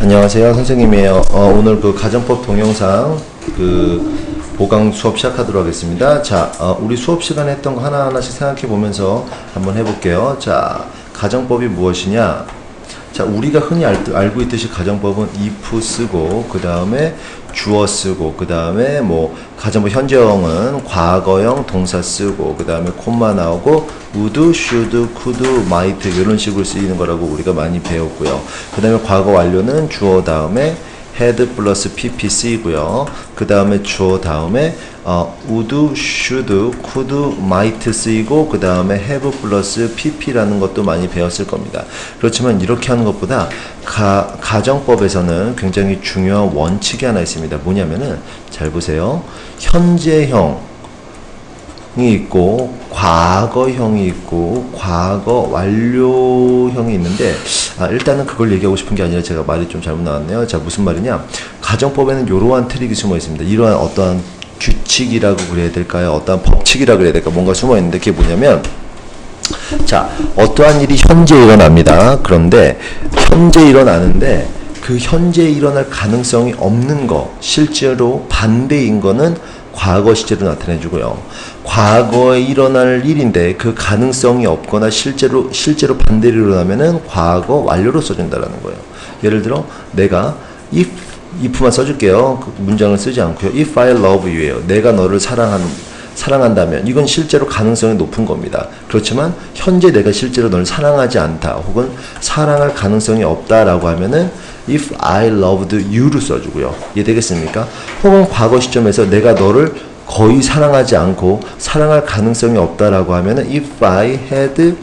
안녕하세요. 선생님이에요. 오늘 그 가정법 동영상 보강 수업 시작하도록 하겠습니다. 자, 우리 수업 시간에 했던 거 하나하나씩 생각해 보면서 한번 해볼게요. 자, 가정법이 무엇이냐? 자, 우리가 흔히 알고 있듯이 가정법은 if 쓰고, 그 다음에 주어 쓰고, 그 다음에 가정법 현재형은 과거형 동사 쓰고, 그 다음에 콤마 나오고, would, should, could, might 이런 식으로 쓰이는 거라고 우리가 많이 배웠고요. 그 다음에 과거 완료는 주어 다음에 had 플러스 pp 쓰이고요. 그 다음에 주어 다음에 would, should, could, might 쓰이고, 그 다음에 have 플러스 pp라는 것도 많이 배웠을 겁니다. 그렇지만 이렇게 하는 것보다 가정법에서는 굉장히 중요한 원칙이 하나 있습니다. 뭐냐면은 잘 보세요. 현재형이 있고 과거형이 있고 과거 완료형이 있는데 일단은 그걸 얘기하고 싶은 게 아니라 제가 말이 좀 잘못 나왔네요. 자, 무슨 말이냐? 가정법에는 이러한 트릭이 숨어 있습니다. 이러한 어떠한 규칙이라고 그래야 될까요? 어떠한 법칙이라고 그래야 될까? 뭔가 숨어 있는데 그게 뭐냐면, 자, 어떠한 일이 현재 일어납니다. 그런데 현재 일어나는데 그 현재 일어날 가능성이 없는 거, 실제로 반대인 거는 과거 시제로 나타내주고요. 과거에 일어날 일인데 그 가능성이 없거나 실제로 반대로 일어나면은 과거 완료로 써준다라는 거예요. 예를 들어 내가 if만 써줄게요. 그 문장을 쓰지 않고요. If I love you예요. 내가 너를 사랑한다면 이건 실제로 가능성이 높은 겁니다. 그렇지만 현재 내가 실제로 너를 사랑하지 않다 혹은 사랑할 가능성이 없다라고 하면은 if I loved you를 써주고요. 이해되겠습니까? 혹은 과거 시점에서 내가 너를 거의 사랑하지 않고 사랑할 가능성이 없다라고 하면은 if I had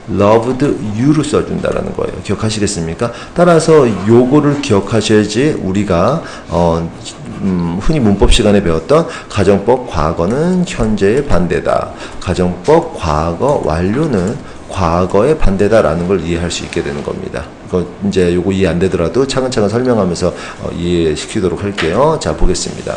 loved you를 써준다라는 거예요. 기억하시겠습니까? 따라서 요거를 기억하셔야지 우리가 흔히 문법 시간에 배웠던 가정법 과거는 현재의 반대다. 가정법 과거 완료는 과거의 반대다라는 걸 이해할 수 있게 되는 겁니다. 이제 요거 이해 안 되더라도 차근차근 설명하면서 이해시키도록 할게요. 자, 보겠습니다.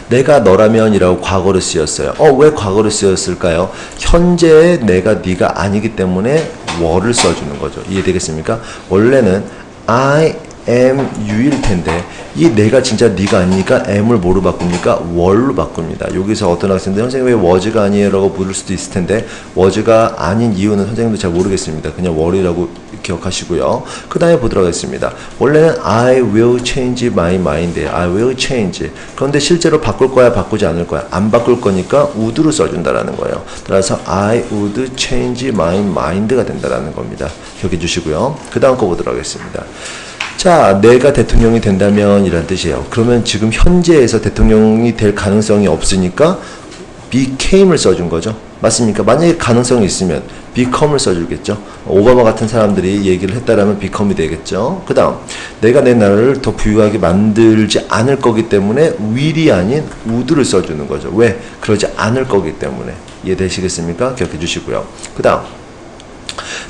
내가 너라면 이라고 과거로 쓰였어요. 왜 과거로 쓰였을까요? 현재의 내가 네가 아니기 때문에 were를 써주는 거죠. 이해되겠습니까? 원래는 I am you일 텐데 이 내가 진짜 네가 아니니까 am을 뭐로 바꿉니까? were로 바꿉니다. 여기서 어떤 학생들 선생님 왜 was가 아니에요? 라고 물을 수도 있을 텐데 was가 아닌 이유는 선생님도 잘 모르겠습니다. 그냥 were이라고 기억하시고요. 그 다음에 보도록 하겠습니다. 원래는 I will change my mind. I will change. 그런데 실제로 바꿀 거야, 바꾸지 않을 거야? 안 바꿀 거니까 would로 써준다라는 거예요. 따라서 I would change my mind가 된다라는 겁니다. 기억해 주시고요. 그 다음 거 보도록 하겠습니다. 자, 내가 대통령이 된다면 이란 뜻이에요. 그러면 지금 현재에서 대통령이 될 가능성이 없으니까 became을 써준 거죠. 맞습니까? 만약에 가능성이 있으면 become을 써주겠죠. 오바마 같은 사람들이 얘기를 했다라면 become이 되겠죠. 그 다음, 내가 내 나라를 더 부유하게 만들지 않을 거기 때문에 will이 아닌 would를 써주는 거죠. 왜? 그러지 않을 거기 때문에. 이해되시겠습니까? 기억해 주시고요. 그 다음,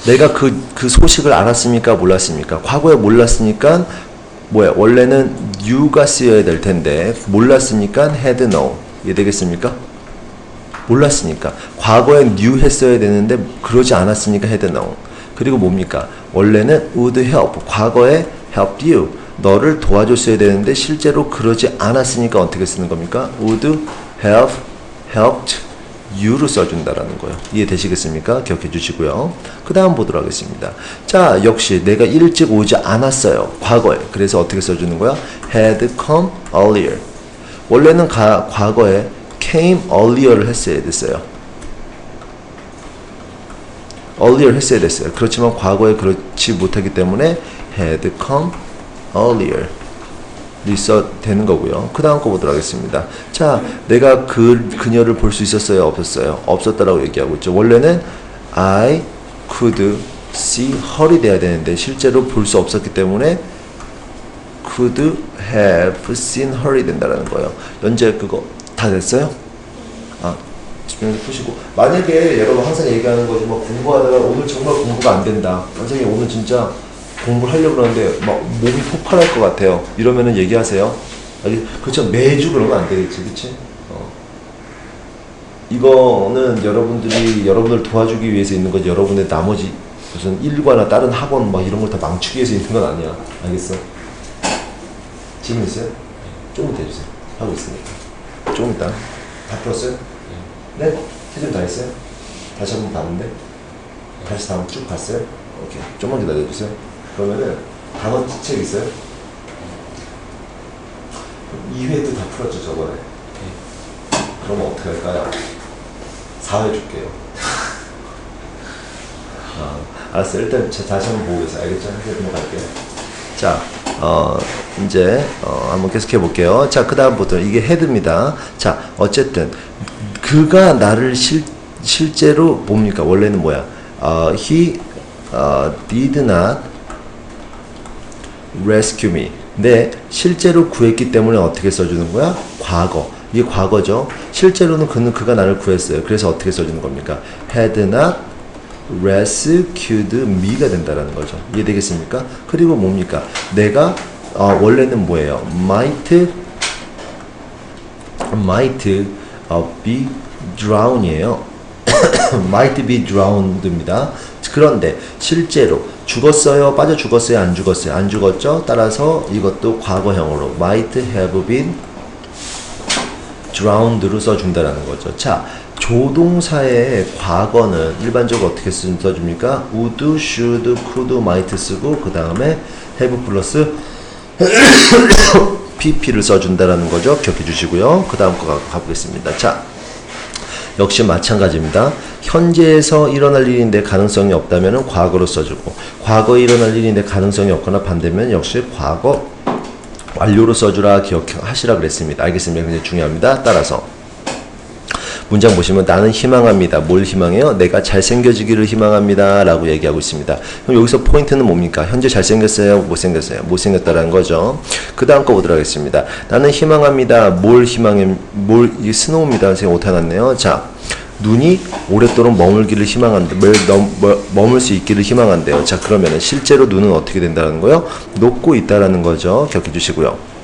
내가 그 소식을 알았습니까? 몰랐습니까? 과거에 몰랐으니까 원래는 you가 쓰여야 될 텐데 몰랐으니까 had known. 이해되겠습니까? 몰랐으니까. 과거에 knew 했어야 되는데 그러지 않았으니까 had known. 그리고 뭡니까? 원래는 would help. 과거에 helped you. 너를 도와줬어야 되는데 실제로 그러지 않았으니까 어떻게 쓰는 겁니까? would have helped you로 써준다라는 거예요. 이해되시겠습니까? 기억해 주시고요. 그 다음 보도록 하겠습니다. 자, 역시 내가 일찍 오지 않았어요. 과거에. 그래서 어떻게 써주는 거야? had come earlier. 원래는 과거에 came earlier를 했어야 됐어요. earlier 했어야 됐어요. 그렇지만 과거에 그렇지 못하기 때문에 had come earlier 있어 되는 거고요. 그 다음 거 보도록 하겠습니다. 자, 내가 그녀를 볼 수 있었어요? 없었어요? 없었다라고 얘기하고 있죠. 원래는 I could see her이 돼야 되는데 실제로 볼 수 없었기 때문에 could have seen her이 된다라는 거예요. 현재 그거 다 됐어요? 집중해서 푸시고. 만약에 여러분 항상 얘기하는 거지 공부하다가 오늘 정말 공부가 안 된다. 선생님 오늘 진짜 공부를 하려고 그러는데 막 몸이 폭발할 것 같아요. 이러면은 얘기하세요. 그렇죠. 매주 그러면 안 되겠지. 그치? 이거는 여러분들 도와주기 위해서 있는 거지 여러분의 나머지 무슨 일과나 다른 학원 막 이런 걸 다 망치기 위해서 있는 건 아니야. 알겠어? 질문 있어요? 조금 더 해주세요. 하고 있으니까. 조금 이따. 다 풀었어요? 네? 해준 다 했어요? 다시 한번 봤는데? 다시 다음 쭉 봤어요? 오케이. 좀만 기다려주세요. 그러면은 단어 책 있어요? 2회도 다 풀었죠, 저번에. 그러면 어떻게 할까요? 4회 줄게요. 알았어요. 일단 다시 한번 보고 계세요. 알겠죠? 이제 넘어갈게요. 자, 이제 한번 계속 해볼게요. 자, 그 다음부터 이게 헤드입니다. 자, 어쨌든 그가 나를 실제로 뭡니까? 원래는 뭐야? He did not rescue me. 근데 실제로 구했기 때문에 어떻게 써주는 거야? 과거. 이게 과거죠. 실제로는 그가 나를 구했어요. 그래서 어떻게 써주는 겁니까? Had not rescued me가 된다라는 거죠. 이해되겠습니까? 그리고 뭡니까? 내가 원래는 뭐예요? might be drown이에요. might be drowned입니다. 그런데 실제로 죽었어요? 빠져 죽었어요? 안 죽었어요? 안 죽었죠? 따라서 이것도 과거형으로 might have been drowned로 써준다라는 거죠. 자, 조동사의 과거는 일반적으로 어떻게 써줍니까? would, should, could, might 쓰고 그 다음에 have 플러스 pp를 써준다라는 거죠. 기억해 주시고요. 그 다음 거 가보겠습니다. 자, 역시 마찬가지입니다. 현재에서 일어날 일인데 가능성이 없다면 과거로 써주고 과거에 일어날 일인데 가능성이 없거나 반대면 역시 과거 완료로 써주라 기억하시라 그랬습니다. 알겠습니다. 굉장히 중요합니다. 따라서 문장 보시면 나는 희망합니다. 뭘 희망해요? 내가 잘생겨지기를 희망합니다. 라고 얘기하고 있습니다. 그럼 여기서 포인트는 뭡니까? 현재 잘생겼어요? 못생겼어요? 못생겼다라는 거죠. 그 다음 거 보도록 하겠습니다. 나는 희망합니다. 뭘 희망해? 이게 스노우입니다. 제가 오타났네요. 자, 눈이 오랫도록 머물기를 희망한다. 머물 수 있기를 희망한대요. 자, 그러면은 실제로 눈은 어떻게 된다는 거요? 녹고 있다라는 거죠. 기억해 주시고요.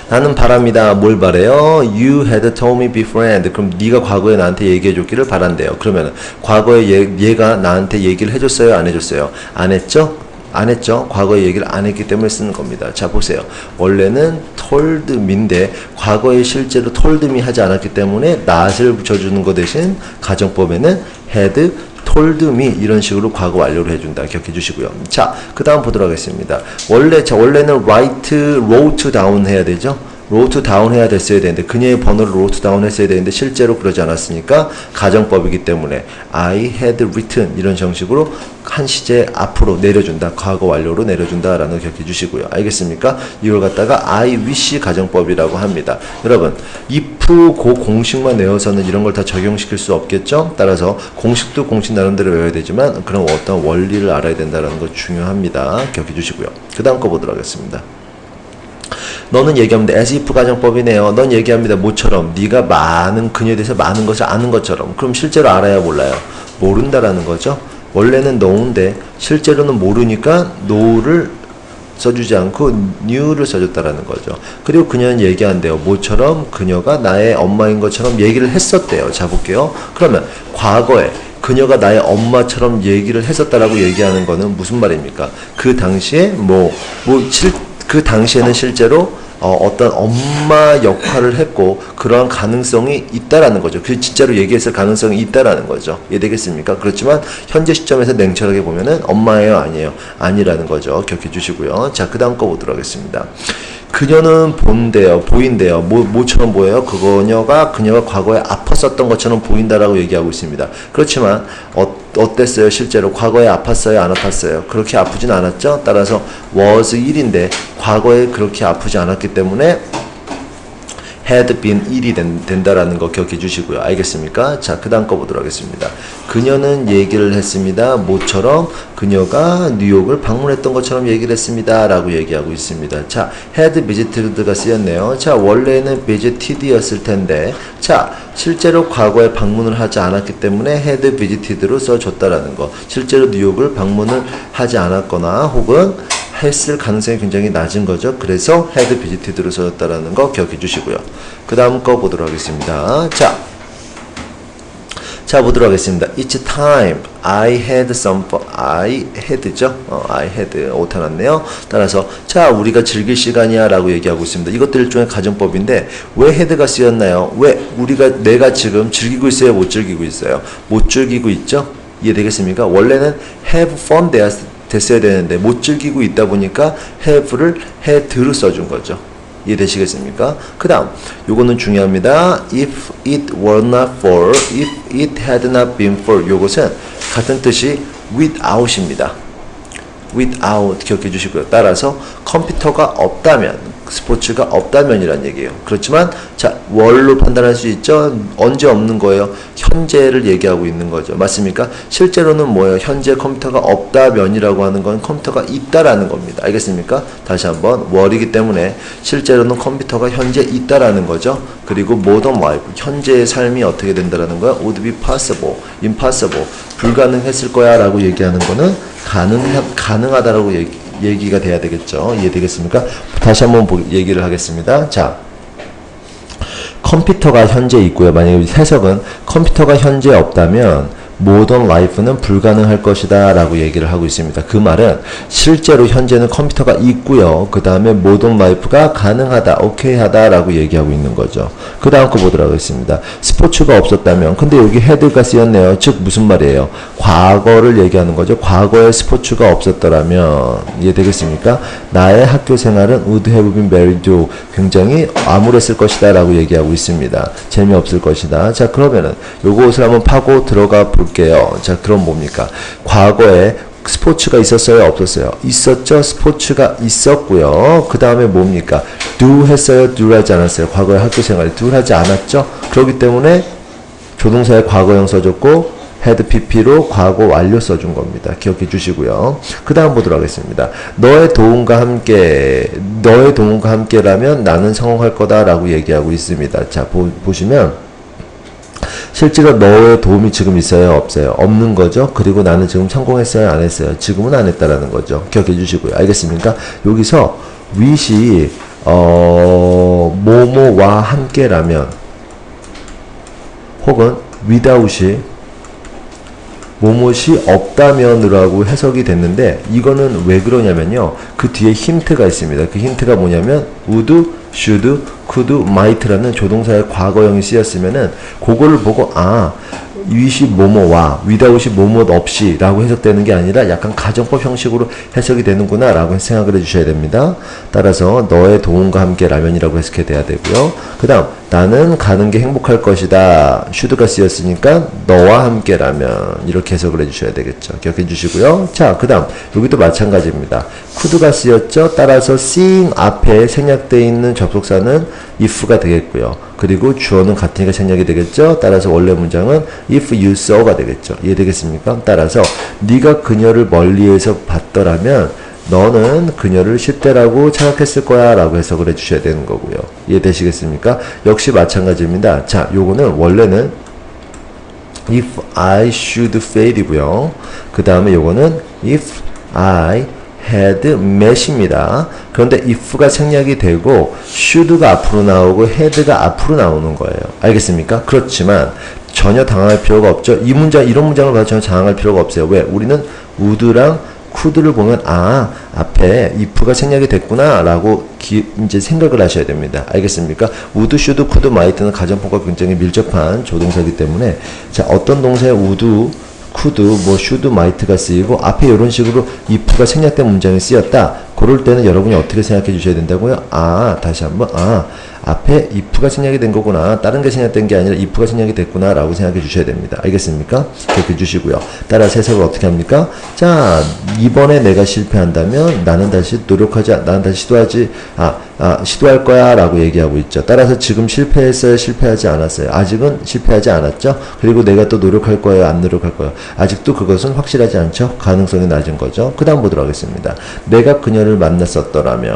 나는 바랍니다. 뭘 바래요? You had told me beforehand. 그럼 네가 과거에 나한테 얘기해 줬기를 바란대요. 그러면은 과거에 얘가 나한테 얘기를 해줬어요? 안 해줬어요? 안 했죠? 안 했죠? 과거에 얘기를 안 했기 때문에 쓰는 겁니다. 자, 보세요. 원래는 told me인데 과거에 실제로 told me 하지 않았기 때문에 not을 붙여주는 거 대신 가정법에는 had told me 이런 식으로 과거 완료를 해준다. 기억해 주시고요. 자, 그 다음 보도록 하겠습니다. 원래는 wrote down 해야 되죠. wrote down 해야 됐어야 되는데 그녀의 번호를 wrote down 했어야 되는데 실제로 그러지 않았으니까 가정법이기 때문에 I had written 이런 형식으로 한 시제 앞으로 내려준다. 과거 완료로 내려준다라는 거 기억해 주시고요. 알겠습니까? 이걸 갖다가 I wish 가정법이라고 합니다. 여러분 if 그 공식만 외워서는 이런 걸 다 적용시킬 수 없겠죠? 따라서 공식도 공식 나름대로 외워야 되지만 그런 어떤 원리를 알아야 된다는 거 중요합니다. 기억해 주시고요. 그 다음 거 보도록 하겠습니다. 너는 얘기합니다. as if 가정법이네요. 넌 얘기합니다. 모처럼 네가 그녀에 대해서 많은 것을 아는 것처럼. 그럼 실제로 알아야 몰라요? 모른다라는 거죠. 원래는 know인데 실제로는 모르니까 know를 써주지 않고 new를 써줬다라는 거죠. 그리고 그녀는 얘기한대요. 뭐처럼? 그녀가 나의 엄마인 것처럼 얘기를 했었대요. 자, 볼게요. 그러면 과거에 그녀가 나의 엄마처럼 얘기를 했었다라고 얘기하는 거는 무슨 말입니까? 그 당시에 그 당시에는 실제로 어떤 엄마 역할을 했고 그러한 가능성이 있다라는 거죠. 그 진짜로 얘기했을 가능성이 있다라는 거죠. 이해되겠습니까? 그렇지만 현재 시점에서 냉철하게 보면은 엄마예요, 아니에요? 아니라는 거죠. 기억해 주시고요. 자, 그 다음 거 보도록 하겠습니다. 그녀는 보인대요. 뭐처럼 보여요? 그녀가 과거에 아팠었던 것처럼 보인다라고 얘기하고 있습니다. 그렇지만 어땠어요? 실제로 과거에 아팠어요? 안 아팠어요? 그렇게 아프진 않았죠? 따라서 was 1인데 과거에 그렇게 아프지 않았기 때문에 had been 1이 된다라는 거 기억해 주시고요. 알겠습니까? 자, 그 다음 거 보도록 하겠습니다. 그녀는 얘기를 했습니다. 뭐처럼? 그녀가 뉴욕을 방문했던 것처럼 얘기를 했습니다. 라고 얘기하고 있습니다. 자, had visited가 쓰였네요. 자, 원래는 visited였을 텐데, 자, 실제로 과거에 방문을 하지 않았기 때문에 had visited로 써줬다라는 거. 실제로 뉴욕을 방문을 하지 않았거나 혹은 했을 가능성이 굉장히 낮은 거죠. 그래서 had visited로 써졌다라는 거 기억해 주시고요. 그 다음 거 보도록 하겠습니다. 자, 자, 보도록 하겠습니다. It's time. I had some fun. I had죠? I had. 오타 났네요. 따라서, 자, 우리가 즐길 시간이야 라고 얘기하고 있습니다. 이것들 일종의 가정법인데, 왜 had가 쓰였나요? 왜 내가 지금 즐기고 있어요? 못 즐기고 있어요? 못 즐기고 있죠? 이해되겠습니까? 원래는 have fun 됐어야 되는데, 못 즐기고 있다 보니까 have를 had로 써준 거죠. 이해되시겠습니까? 그 다음 요거는 중요합니다. If it were not for, if it had not been for, 요것은 같은 뜻이 without입니다. without 기억해 주시고요. 따라서 컴퓨터가 없다면, 스포츠가 없다면 이란 얘기예요. 그렇지만 자, 월로 판단할 수 있죠. 언제 없는 거예요? 현재를 얘기하고 있는 거죠. 맞습니까? 실제로는 뭐예요? 현재 컴퓨터가 없다면이라고 하는 건 컴퓨터가 있다라는 겁니다. 알겠습니까? 다시 한번, 월이기 때문에 실제로는 컴퓨터가 현재 있다라는 거죠. 그리고 modern life, 현재의 삶이 어떻게 된다라는 거야? would be possible, impossible, 불가능했을 거야 라고 얘기하는 거는 가능하다라고 얘기가 돼야 되겠죠. 이해되겠습니까? 다시 한번 얘기를 하겠습니다. 자, 컴퓨터가 현재 있고요. 만약에 해석은 컴퓨터가 현재 없다면 모던 라이프는 불가능할 것이다 라고 얘기를 하고 있습니다. 그 말은 실제로 현재는 컴퓨터가 있고요. 그 다음에 모던 라이프가 가능하다, 오케이 하다 라고 얘기하고 있는 거죠. 그 다음 거 보도록 하겠습니다. 스포츠가 없었다면, 근데 여기 had가 쓰였네요. 즉 무슨 말이에요? 과거를 얘기하는 거죠. 과거에 스포츠가 없었더라면, 이해되겠습니까? 나의 학교 생활은 would have been very dull, 굉장히 암울했을 것이다 라고 얘기하고 있습니다. 재미없을 것이다. 자, 그러면은 요것을 한번 파고 들어가 볼게요. 자, 그럼 뭡니까? 과거에 스포츠가 있었어요? 없었어요? 있었죠? 스포츠가 있었고요. 그 다음에 뭡니까? do 했어요? do 하지 않았어요? 과거에 학교생활에 do 하지 않았죠? 그렇기 때문에 조동사의 과거형 써줬고 had pp로 과거 완료 써준 겁니다. 기억해 주시고요. 그 다음 보도록 하겠습니다. 너의 도움과 함께라면 나는 성공할 거다 라고 얘기하고 있습니다. 자, 보시면 실제로 너의 도움이 지금 있어요? 없어요? 없는 거죠? 그리고 나는 지금 성공했어요? 안 했어요? 지금은 안 했다라는 거죠. 기억해 주시고요. 알겠습니까? 여기서 with이 뭐뭐와 함께라면 혹은 without이 뭐뭇이 없다면이라고 해석이 됐는데 이거는 왜 그러냐면요. 그 뒤에 힌트가 있습니다. 그 힌트가 뭐냐면 would, should, could, might라는 조동사의 과거형이 쓰였으면은 그거를 보고 with이 뭐뭐와 without이 뭐뭐 없이 라고 해석되는 게 아니라 약간 가정법 형식으로 해석이 되는구나 라고 생각을 해주셔야 됩니다. 따라서 너의 도움과 함께 라면이라고 해석해야 돼야 되고요. 그 다음 나는 가는 게 행복할 것이다. should가 쓰였으니까 너와 함께 라면 이렇게 해석을 해주셔야 되겠죠. 기억해 주시고요. 자, 그 다음 여기도 마찬가지입니다. could가 쓰였죠. 따라서 seeing 앞에 생략되어 있는 접속사는 if가 되겠고요. 그리고 주어는 같으니까 생략이 되겠죠. 따라서 원래 문장은 if you saw가 되겠죠. 이해되겠습니까? 따라서 네가 그녀를 멀리에서 봤더라면 너는 그녀를 10대라고 생각했을 거야 라고 해석을 해주셔야 되는 거고요. 이해되시겠습니까? 역시 마찬가지입니다. 자, 요거는 원래는 if I should fail 이고요. 그 다음에 요거는 if I had met입니다. 그런데 if가 생략이 되고 should가 앞으로 나오고 had가 앞으로 나오는 거예요. 알겠습니까? 그렇지만 전혀 당황할 필요가 없죠. 이런 문장을 봐도 전혀 당황할 필요가 없어요. 왜? 우리는 would랑 could를 보면 앞에 if가 생략이 됐구나 라고 이제 생각을 하셔야 됩니다. 알겠습니까? would, should, could, might는 가정법과 굉장히 밀접한 조동사이기 때문에 자, 어떤 동사에 would, could, should, might가 쓰이고 앞에 이런 식으로 if가 생략된 문장이 쓰였다. 그럴 때는 여러분이 어떻게 생각해 주셔야 된다고요? 다시 한번 앞에 if가 생략이 된 거구나. 다른 게 생략된 게 아니라 if가 생략이 됐구나 라고 생각해 주셔야 됩니다. 알겠습니까? 기억해 주시고요. 따라서 해석을 어떻게 합니까? 자, 이번에 내가 실패한다면 나는 다시 시도할 거야 라고 얘기하고 있죠. 따라서 지금 실패했어요? 실패하지 않았어요? 아직은 실패하지 않았죠? 그리고 내가 또 노력할 거예요? 안 노력할 거예요? 아직도 그것은 확실하지 않죠? 가능성이 낮은 거죠. 그 다음 보도록 하겠습니다. 내가 그녀를 만났었더라면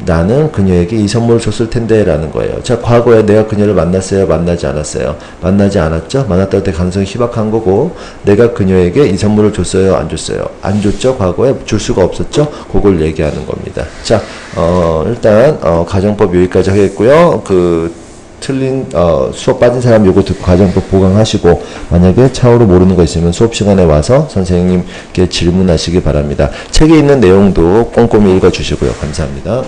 나는 그녀에게 이 선물을 줬을 텐데 라는 거예요. 자, 과거에 내가 그녀를 만났어요? 만나지 않았어요? 만나지 않았죠? 만났다 때 가능성이 희박한 거고 내가 그녀에게 이 선물을 줬어요? 안 줬어요? 안 줬죠? 과거에 줄 수가 없었죠? 그걸 얘기하는 겁니다. 자, 일단 가정법 여기까지 하겠고요. 틀린 수업 빠진 사람 요거 듣고 가정법 보강하시고 만약에 차후로 모르는 거 있으면 수업 시간에 와서 선생님께 질문하시기 바랍니다. 책에 있는 내용도 꼼꼼히 읽어주시고요. 감사합니다.